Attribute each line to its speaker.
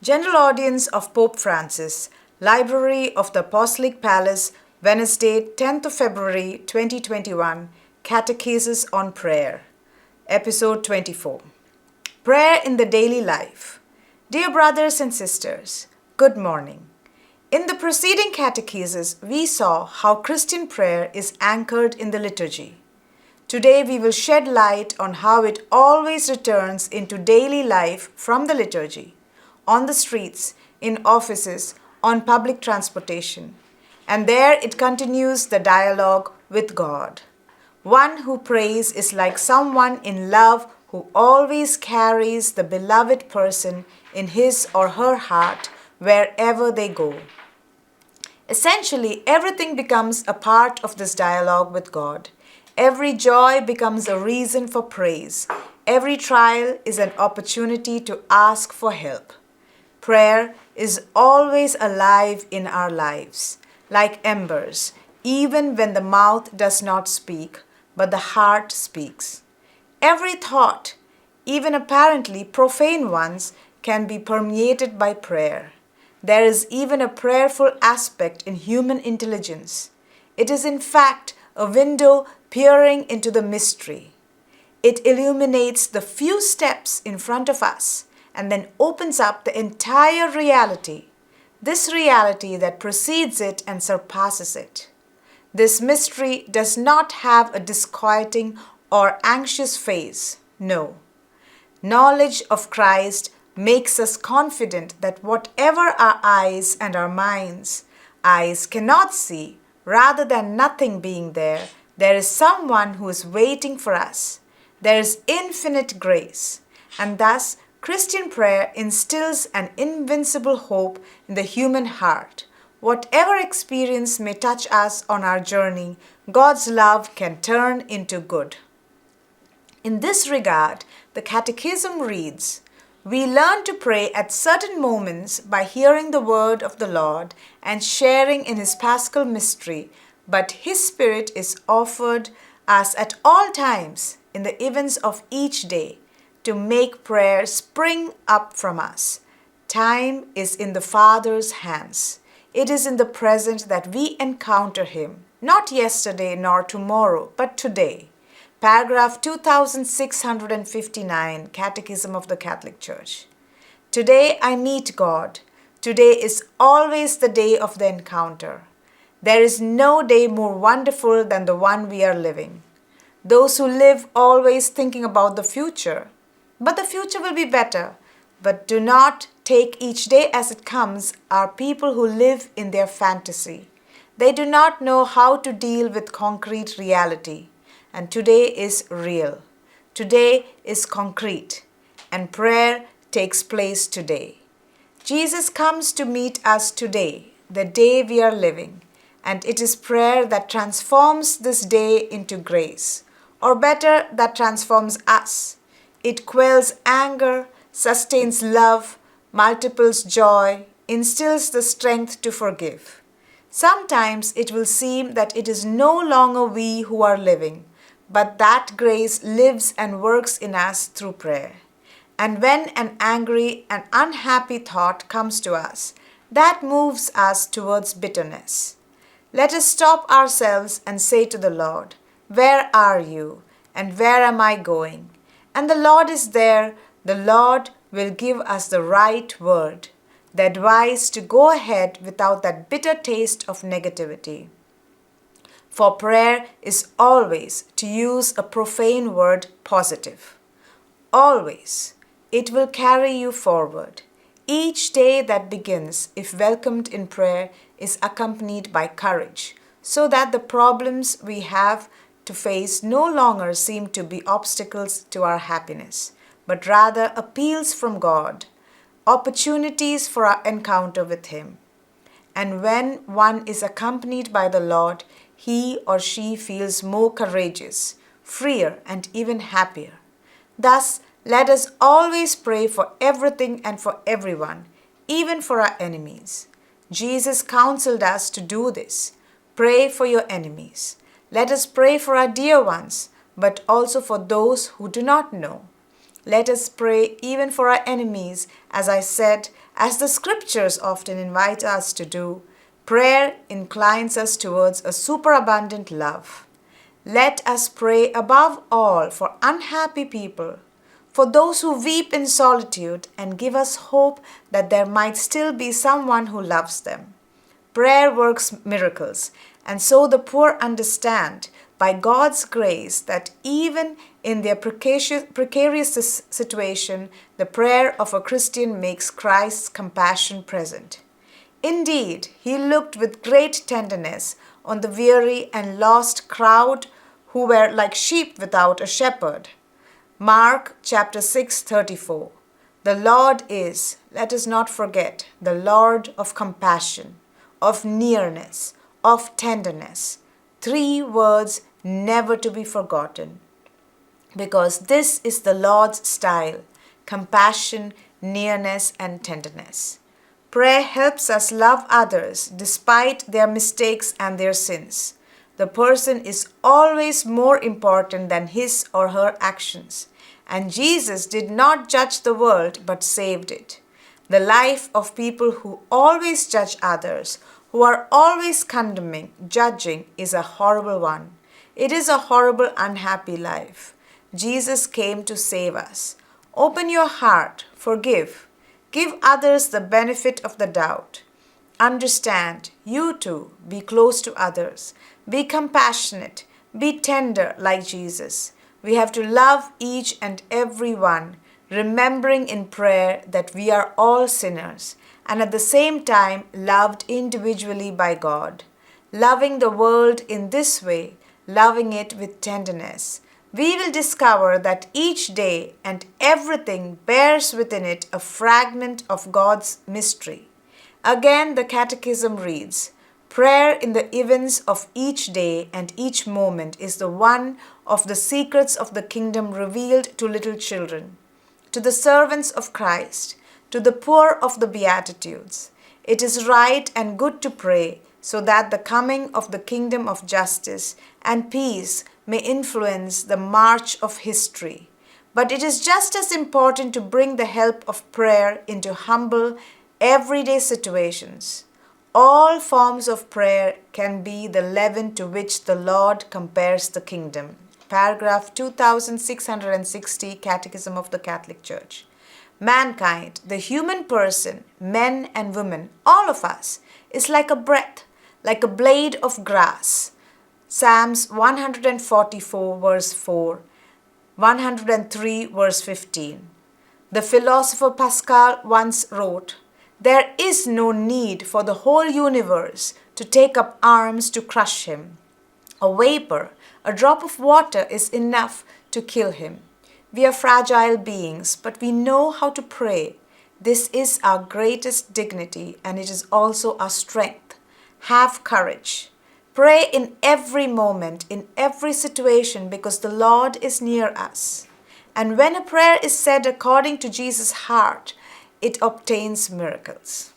Speaker 1: General Audience of Pope Francis, Library of the Apostolic Palace, Wednesday, 10th of February 2021, Catechesis on Prayer, Episode 24. Prayer in the Daily Life. Dear brothers and sisters, good morning. In the preceding catechesis, we saw how Christian prayer is anchored in the liturgy. Today we will shed light on how it always returns into daily life from the liturgy, on the streets, in offices, on public transportation. And there it continues the dialogue with God. One who prays is like someone in love who always carries the beloved person in his or her heart wherever they go. Essentially, everything becomes a part of this dialogue with God. Every joy becomes a reason for praise. Every trial is an opportunity to ask for help. Prayer is always alive in our lives, like embers, even when the mouth does not speak, but the heart speaks. Every thought, even apparently profane ones, can be permeated by prayer. There is even a prayerful aspect in human intelligence. It is in fact a window peering into the mystery. It illuminates the few steps in front of us and then opens up the entire reality, this reality that precedes it and surpasses it. This mystery does not have a disquieting or anxious phase, no. Knowledge of Christ makes us confident that whatever our eyes and our eyes cannot see, rather than nothing being there, there is someone who is waiting for us. There is infinite grace, and thus Christian prayer instills an invincible hope in the human heart. Whatever experience may touch us on our journey, God's love can turn into good. In this regard, the Catechism reads, "We learn to pray at certain moments by hearing the word of the Lord and sharing in His Paschal mystery, but His Spirit is offered us at all times in the events of each day to make prayer spring up from us. Time is in the Father's hands. It is in the present that we encounter Him, not yesterday nor tomorrow, but today." Paragraph 2659, Catechism of the Catholic Church. Today I meet God. Today is always the day of the encounter. There is no day more wonderful than the one we are living. Those who live always thinking about the future, but the future will be better, but do not take each day as it comes, are people who live in their fantasy. They do not know how to deal with concrete reality. And today is real. Today is concrete. And prayer takes place today. Jesus comes to meet us today, the day we are living. And it is prayer that transforms this day into grace. Or better, that transforms us. It quells anger, sustains love, multiples joy, instills the strength to forgive. Sometimes it will seem that it is no longer we who are living, but that grace lives and works in us through prayer. And when an angry and unhappy thought comes to us, that moves us towards bitterness. Let us stop ourselves and say to the Lord, "Where are you? And where am I going?" And the Lord is there. The Lord will give us the right word, the advice to go ahead without that bitter taste of negativity. For prayer is always, to use a profane word, positive. Always. It will carry you forward. Each day that begins, if welcomed in prayer, is accompanied by courage, so that the problems we have to face no longer seem to be obstacles to our happiness, but rather appeals from God, opportunities for our encounter with Him. And when one is accompanied by the Lord, he or she feels more courageous, freer, and even happier. Thus, let us always pray for everything and for everyone, even for our enemies. Jesus counseled us to do this. Pray for your enemies. Let us pray for our dear ones, but also for those who do not know. Let us pray even for our enemies, as I said, As the scriptures often invite us to do, prayer inclines us towards a superabundant love. Let us pray above all for unhappy people, for those who weep in solitude, and give us hope that there might still be someone who loves them. Prayer works miracles, and so the poor understand, by God's grace, that even in their precarious situation, the prayer of a Christian makes Christ's compassion present. Indeed, he looked with great tenderness on the weary and lost crowd who were like sheep without a shepherd. Mark chapter 6:34. The Lord is, let us not forget, the Lord of compassion, of nearness, of tenderness. 3 words never to be forgotten. Because this is the Lord's style: compassion, nearness, and tenderness. Prayer helps us love others despite their mistakes and their sins. The person is always more important than his or her actions, and Jesus did not judge the world but saved it. The life of people who always judge others, who are always condemning, judging, is a horrible one. It is a horrible, unhappy life. Jesus came to save us. Open your heart, forgive. Give others the benefit of the doubt. Understand, you too, be close to others. Be compassionate, be tender like Jesus. We have to love each and every one, remembering in prayer that we are all sinners, and at the same time loved individually by God. Loving the world in this way, loving it with tenderness, we will discover that each day and everything bears within it a fragment of God's mystery. Again, the Catechism reads, prayer in the events of each day and each moment is the one of the secrets of the kingdom revealed to little children, to the servants of Christ, to the poor of the Beatitudes. It is right and good to pray so that the coming of the kingdom of justice and peace may influence the march of history. But it is just as important to bring the help of prayer into humble, everyday situations. All forms of prayer can be the leaven to which the Lord compares the kingdom. Paragraph 2660, Catechism of the Catholic Church. Mankind, the human person, men and women, all of us, is like a breath, like a blade of grass. Psalms 144 verse 4, 103 verse 15. The philosopher Pascal once wrote, there is no need for the whole universe to take up arms to crush him. A vapor, a drop of water is enough to kill him. We are fragile beings, but we know how to pray. This is our greatest dignity, and it is also our strength. Have courage. Pray in every moment, in every situation, because the Lord is near us. And when a prayer is said according to Jesus' heart, it obtains miracles.